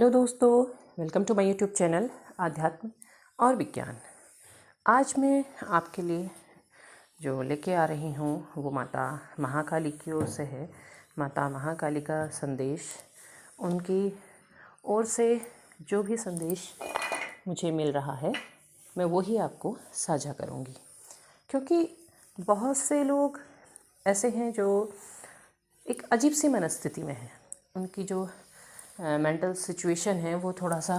Hello दोस्तों, welcome to my YouTube channel आध्यात्म और विज्ञान। आज मैं आपके लिए जो लेके आ रही हूँ वो माता महाकाली की ओर से है। माता महाकाली का संदेश, उनकी ओर से जो भी संदेश मुझे मिल रहा है मैं वही आपको साझा करूँगी, क्योंकि बहुत से लोग ऐसे हैं जो एक अजीब सी मनस्थिति में हैं। उनकी जो मेंटल सिचुएशन है वो थोड़ा सा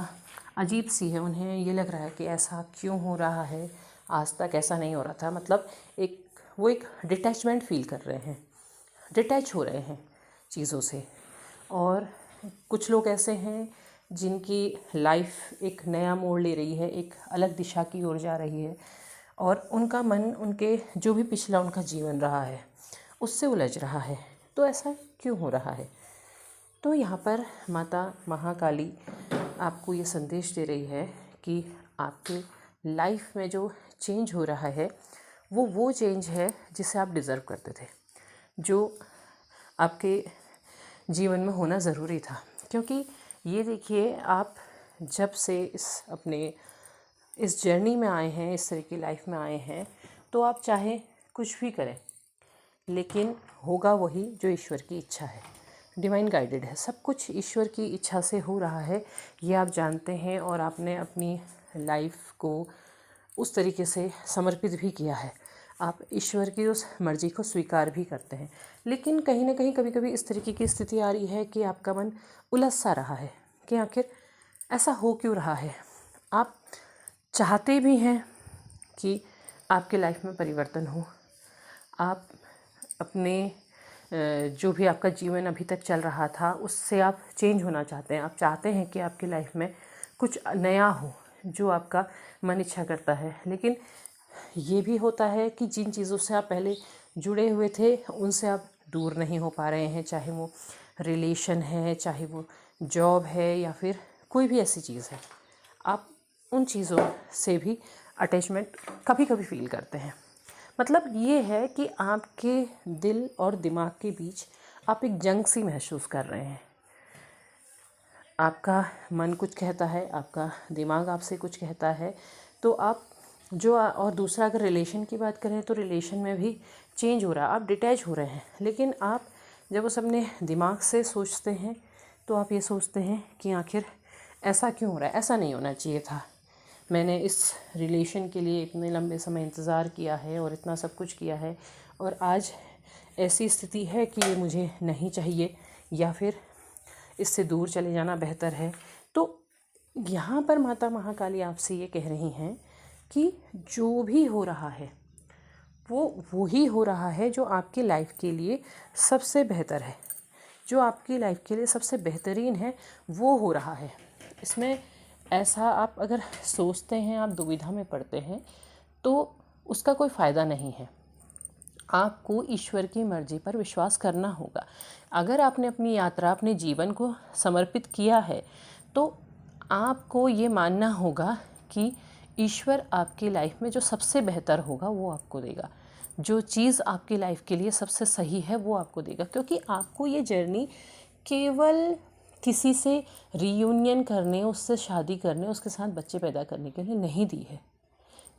अजीब सी है। उन्हें ये लग रहा है कि ऐसा क्यों हो रहा है, आज तक ऐसा नहीं हो रहा था। मतलब वो एक डिटैचमेंट फील कर रहे हैं, डिटैच हो रहे हैं चीज़ों से। और कुछ लोग ऐसे हैं जिनकी लाइफ एक नया मोड़ ले रही है, एक अलग दिशा की ओर जा रही है और उनका मन उनके जो भी पिछला उनका जीवन रहा है उससे उलझ रहा है। तो ऐसा क्यों हो रहा है? तो यहाँ पर माता महाकाली आपको ये संदेश दे रही है कि आपके लाइफ में जो चेंज हो रहा है वो चेंज है जिसे आप डिज़र्व करते थे, जो आपके जीवन में होना ज़रूरी था। क्योंकि ये देखिए, आप जब से इस जर्नी में आए हैं, इस तरह की लाइफ में आए हैं, तो आप चाहे कुछ भी करें लेकिन होगा वही जो ईश्वर की इच्छा है। डिवाइन गाइडेड है, सब कुछ ईश्वर की इच्छा से हो रहा है, ये आप जानते हैं। और आपने अपनी लाइफ को उस तरीके से समर्पित भी किया है, आप ईश्वर की उस मर्ज़ी को स्वीकार भी करते हैं। लेकिन कहीं ना कहीं कभी कभी इस तरीके की स्थिति आ रही है कि आपका मन उलझ सा रहा है कि आखिर ऐसा हो क्यों रहा है। आप चाहते भी हैं कि आपके लाइफ में परिवर्तन हो, आप अपने जो भी आपका जीवन अभी तक चल रहा था उससे आप चेंज होना चाहते हैं। आप चाहते हैं कि आपकी लाइफ में कुछ नया हो जो आपका मन इच्छा करता है। लेकिन ये भी होता है कि जिन चीज़ों से आप पहले जुड़े हुए थे उनसे आप दूर नहीं हो पा रहे हैं, चाहे वो रिलेशन है, चाहे वो जॉब है, या फिर कोई भी ऐसी चीज़ है। आप उन चीज़ों से भी अटैचमेंट कभी कभी फील करते हैं। मतलब ये है कि आपके दिल और दिमाग के बीच आप एक जंग सी महसूस कर रहे हैं। आपका मन कुछ कहता है, आपका दिमाग आपसे कुछ कहता है। तो आप और दूसरा, अगर रिलेशन की बात करें तो रिलेशन में भी चेंज हो रहा है, आप डिटैच हो रहे हैं। लेकिन आप जब उस अपने दिमाग से सोचते हैं तो आप ये सोचते हैं कि आखिर ऐसा क्यों हो रहा है, ऐसा नहीं होना चाहिए था। मैंने इस रिलेशन के लिए इतने लंबे समय इंतज़ार किया है और इतना सब कुछ किया है, और आज ऐसी स्थिति है कि ये मुझे नहीं चाहिए, या फिर इससे दूर चले जाना बेहतर है। तो यहाँ पर माता महाकाली आपसे ये कह रही हैं कि जो भी हो रहा है वो ही हो रहा है जो आपकी लाइफ के लिए सबसे बेहतर है, जो आपकी लाइफ के लिए सबसे बेहतरीन है वो हो रहा है। इसमें ऐसा आप अगर सोचते हैं, आप दुविधा में पड़ते हैं, तो उसका कोई फ़ायदा नहीं है। आपको ईश्वर की मर्ज़ी पर विश्वास करना होगा। अगर आपने अपनी यात्रा, अपने जीवन को समर्पित किया है तो आपको ये मानना होगा कि ईश्वर आपकी लाइफ में जो सबसे बेहतर होगा वो आपको देगा, जो चीज़ आपकी लाइफ के लिए सबसे सही है वो आपको देगा। क्योंकि आपको ये जर्नी केवल किसी से रीयूनियन करने, उससे शादी करने, उसके साथ बच्चे पैदा करने के लिए नहीं दी है।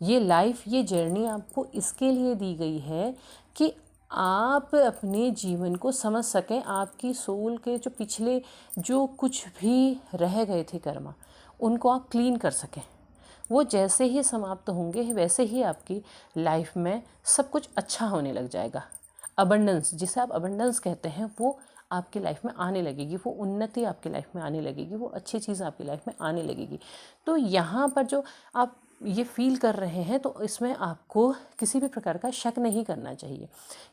ये लाइफ, ये जर्नी आपको इसके लिए दी गई है कि आप अपने जीवन को समझ सकें, आपकी सोल के जो पिछले जो कुछ भी रह गए थे कर्मा, उनको आप क्लीन कर सकें। वो जैसे ही समाप्त होंगे वैसे ही आपकी लाइफ में सब कुछ अच्छा होने लग जाएगा। अबंडेंस, जिसे आप अबंडेंस कहते हैं, वो आपकी लाइफ में आने लगेगी, वो उन्नति आपकी लाइफ में आने लगेगी, वो अच्छी चीज़ आपकी लाइफ में आने लगेगी। तो यहाँ पर जो आप ये फील कर रहे हैं तो इसमें आपको किसी भी प्रकार का शक नहीं करना चाहिए।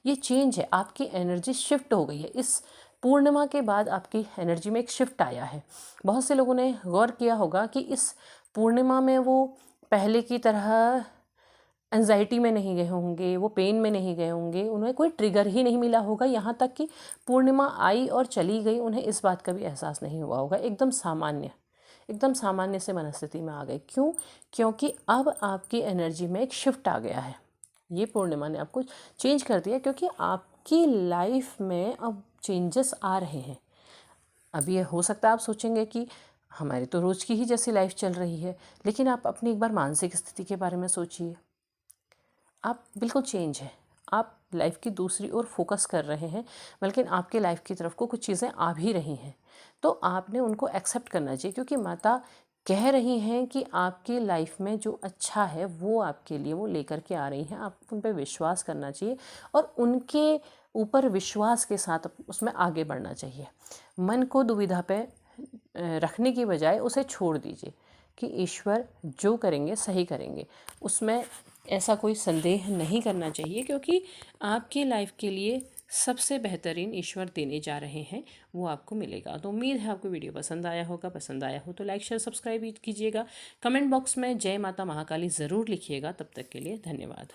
ये चेंज है, आपकी एनर्जी शिफ्ट हो गई है। इस पूर्णिमा के बाद आपकी एनर्जी में एक शिफ्ट आया है। बहुत से लोगों ने गौर किया होगा कि इस पूर्णिमा में वो पहले की तरह एंजाइटी में नहीं गए होंगे, वो पेन में नहीं गए होंगे, उन्हें कोई ट्रिगर ही नहीं मिला होगा। यहाँ तक कि पूर्णिमा आई और चली गई, उन्हें इस बात का भी एहसास नहीं हुआ होगा। एकदम सामान्य से मनस्थिति में आ गए। क्यों? क्योंकि अब आपकी एनर्जी में एक शिफ्ट आ गया है। ये पूर्णिमा ने आपको चेंज कर दिया, क्योंकि आपकी लाइफ में अब चेंजेस आ रहे हैं। अब ये हो सकता है आप सोचेंगे कि हमारी तो रोज़ की ही जैसी लाइफ चल रही है, लेकिन आप अपनी एक बार मानसिक स्थिति के बारे में सोचिए। आप बिल्कुल चेंज हैं, आप लाइफ की दूसरी ओर फोकस कर रहे हैं, बल्कि आपके लाइफ की तरफ को कुछ चीज़ें आ भी रही हैं, तो आपने उनको एक्सेप्ट करना चाहिए, क्योंकि माता कह रही हैं कि आपकी लाइफ में जो अच्छा है वो आपके लिए वो लेकर के आ रही हैं। आप उन पर विश्वास करना चाहिए और उनके ऊपर विश्वास के साथ उसमें आगे बढ़ना चाहिए। मन को दुविधा पे रखने की बजाय उसे छोड़ दीजिए कि ईश्वर जो करेंगे सही करेंगे, उसमें ऐसा कोई संदेह नहीं करना चाहिए, क्योंकि आपकी लाइफ के लिए सबसे बेहतरीन ईश्वर देने जा रहे हैं, वो आपको मिलेगा। तो उम्मीद है आपको वीडियो पसंद आया होगा। पसंद आया हो तो लाइक शेयर सब्सक्राइब कीजिएगा। कमेंट बॉक्स में जय माता महाकाली ज़रूर लिखिएगा। तब तक के लिए धन्यवाद।